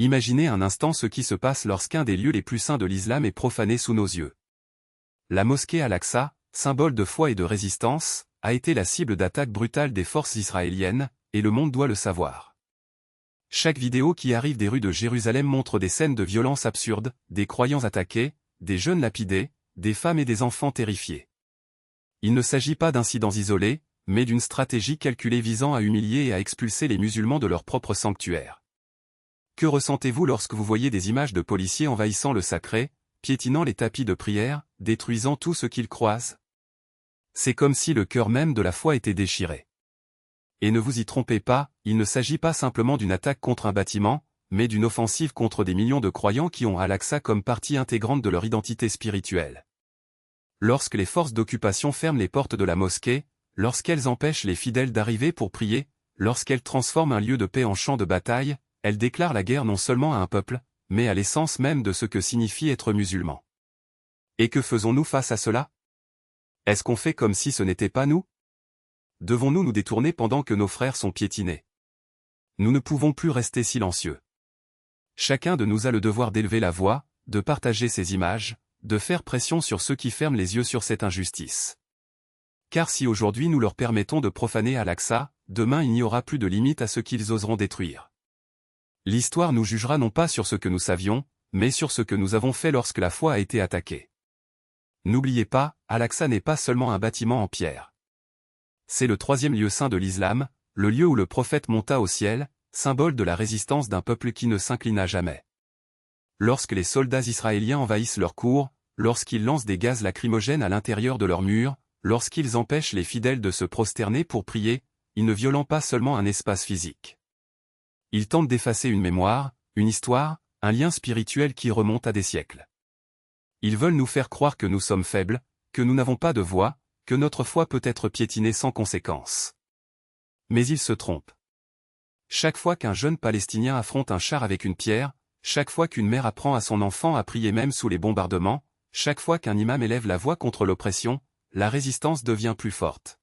Imaginez un instant ce qui se passe lorsqu'un des lieux les plus saints de l'islam est profané sous nos yeux. La mosquée Al-Aqsa, symbole de foi et de résistance, a été la cible d'attaques brutales des forces israéliennes, et le monde doit le savoir. Chaque vidéo qui arrive des rues de Jérusalem montre des scènes de violence absurdes, des croyants attaqués, des jeunes lapidés, des femmes et des enfants terrifiés. Il ne s'agit pas d'incidents isolés, mais d'une stratégie calculée visant à humilier et à expulser les musulmans de leur propre sanctuaire. Que ressentez-vous lorsque vous voyez des images de policiers envahissant le sacré, piétinant les tapis de prière, détruisant tout ce qu'ils croisent? C'est comme si le cœur même de la foi était déchiré. Et ne vous y trompez pas, il ne s'agit pas simplement d'une attaque contre un bâtiment, mais d'une offensive contre des millions de croyants qui ont Al-Aqsa comme partie intégrante de leur identité spirituelle. Lorsque les forces d'occupation ferment les portes de la mosquée, lorsqu'elles empêchent les fidèles d'arriver pour prier, lorsqu'elles transforment un lieu de paix en champ de bataille, elles déclarent la guerre non seulement à un peuple, mais à l'essence même de ce que signifie être musulman. Et que faisons-nous face à cela? Est-ce qu'on fait comme si ce n'était pas nous? Devons-nous nous détourner pendant que nos frères sont piétinés? Nous ne pouvons plus rester silencieux. Chacun de nous a le devoir d'élever la voix, de partager ces images, de faire pression sur ceux qui ferment les yeux sur cette injustice. Car si aujourd'hui nous leur permettons de profaner Al-Aqsa, demain il n'y aura plus de limite à ce qu'ils oseront détruire. L'histoire nous jugera non pas sur ce que nous savions, mais sur ce que nous avons fait lorsque la foi a été attaquée. N'oubliez pas, Al-Aqsa n'est pas seulement un bâtiment en pierre. C'est le troisième lieu saint de l'islam, le lieu où le prophète monta au ciel, symbole de la résistance d'un peuple qui ne s'inclina jamais. Lorsque les soldats israéliens envahissent leur cour, lorsqu'ils lancent des gaz lacrymogènes à l'intérieur de leurs murs, lorsqu'ils empêchent les fidèles de se prosterner pour prier, ils ne violentent pas seulement un espace physique. Ils tentent d'effacer une mémoire, une histoire, un lien spirituel qui remonte à des siècles. Ils veulent nous faire croire que nous sommes faibles, que nous n'avons pas de voix, que notre foi peut être piétinée sans conséquence. Mais ils se trompent. Chaque fois qu'un jeune Palestinien affronte un char avec une pierre, chaque fois qu'une mère apprend à son enfant à prier même sous les bombardements, chaque fois qu'un imam élève la voix contre l'oppression, la résistance devient plus forte.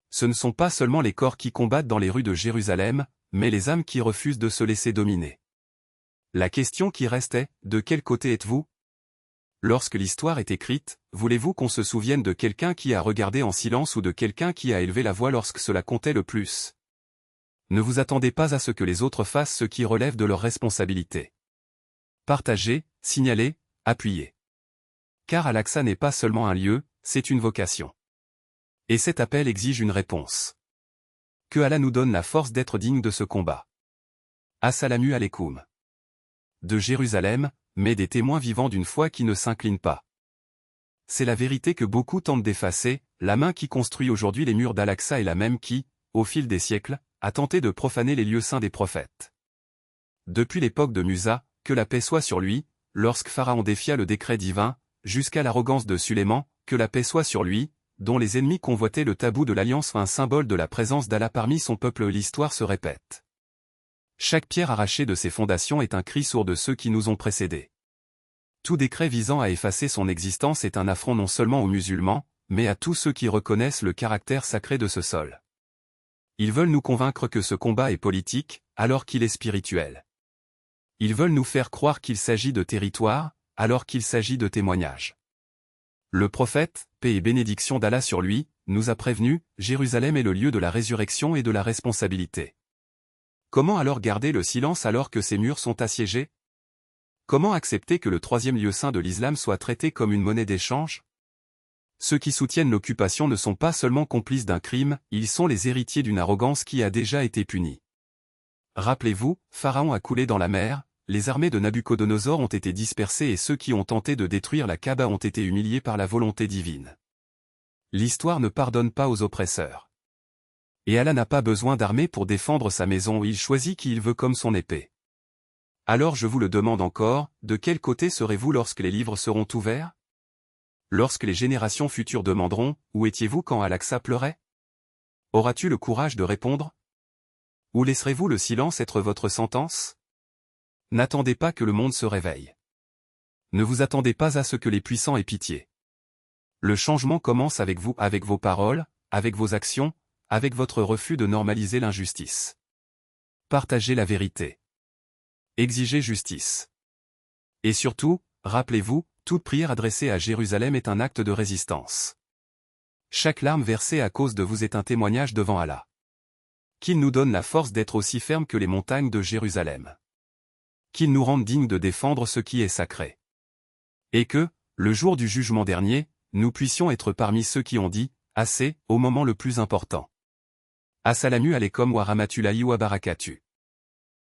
Ce ne sont pas seulement les corps qui combattent dans les rues de Jérusalem, mais les âmes qui refusent de se laisser dominer. La question qui reste est, de quel côté êtes-vous? Lorsque l'histoire est écrite, voulez-vous qu'on se souvienne de quelqu'un qui a regardé en silence ou de quelqu'un qui a élevé la voix lorsque cela comptait le plus? Ne vous attendez pas à ce que les autres fassent ce qui relève de leur responsabilité. Partagez, signalez, appuyez. Car Al-Aqsa n'est pas seulement un lieu, c'est une vocation. Et cet appel exige une réponse. Que Allah nous donne la force d'être dignes de ce combat. Assalamu alaikum. De Jérusalem, mais des témoins vivants d'une foi qui ne s'incline pas. C'est la vérité que beaucoup tentent d'effacer, la main qui construit aujourd'hui les murs d'Al-Aqsa est la même qui, au fil des siècles, a tenté de profaner les lieux saints des prophètes. Depuis l'époque de Musa, que la paix soit sur lui, lorsque Pharaon défia le décret divin, jusqu'à l'arrogance de Sulayman, que la paix soit sur lui, dont les ennemis convoitaient le tabou de l'alliance, un symbole de la présence d'Allah parmi son peuple. L'histoire se répète. Chaque pierre arrachée de ses fondations est un cri sourd de ceux qui nous ont précédés. Tout décret visant à effacer son existence est un affront non seulement aux musulmans, mais à tous ceux qui reconnaissent le caractère sacré de ce sol. Ils veulent nous convaincre que ce combat est politique, alors qu'il est spirituel. Ils veulent nous faire croire qu'il s'agit de territoire, alors qu'il s'agit de témoignage. Le prophète, paix et bénédiction d'Allah sur lui, nous a prévenus, Jérusalem est le lieu de la résurrection et de la responsabilité. Comment alors garder le silence alors que ces murs sont assiégés? Comment accepter que le troisième lieu saint de l'islam soit traité comme une monnaie d'échange? Ceux qui soutiennent l'occupation ne sont pas seulement complices d'un crime, ils sont les héritiers d'une arrogance qui a déjà été punie. Rappelez-vous, Pharaon a coulé dans la mer, les armées de Nabuchodonosor ont été dispersées et ceux qui ont tenté de détruire la Kaaba ont été humiliés par la volonté divine. L'histoire ne pardonne pas aux oppresseurs. Et Allah n'a pas besoin d'armée pour défendre sa maison, il choisit qui il veut comme son épée. Alors je vous le demande encore, de quel côté serez-vous lorsque les livres seront ouverts? Lorsque les générations futures demanderont, où étiez-vous quand Al-Aqsa pleurait? Auras-tu le courage de répondre? Ou laisserez-vous le silence être votre sentence? N'attendez pas que le monde se réveille. Ne vous attendez pas à ce que les puissants aient pitié. Le changement commence avec vous, avec vos paroles, avec vos actions, avec votre refus de normaliser l'injustice. Partagez la vérité. Exigez justice. Et surtout, rappelez-vous, toute prière adressée à Jérusalem est un acte de résistance. Chaque larme versée à cause de vous est un témoignage devant Allah. Qu'il nous donne la force d'être aussi fermes que les montagnes de Jérusalem. Qu'il nous rende dignes de défendre ce qui est sacré. Et que, le jour du jugement dernier, nous puissions être parmi ceux qui ont dit « assez » au moment le plus important. Assalamu alaikum wa rahmatullahi wa barakatuh.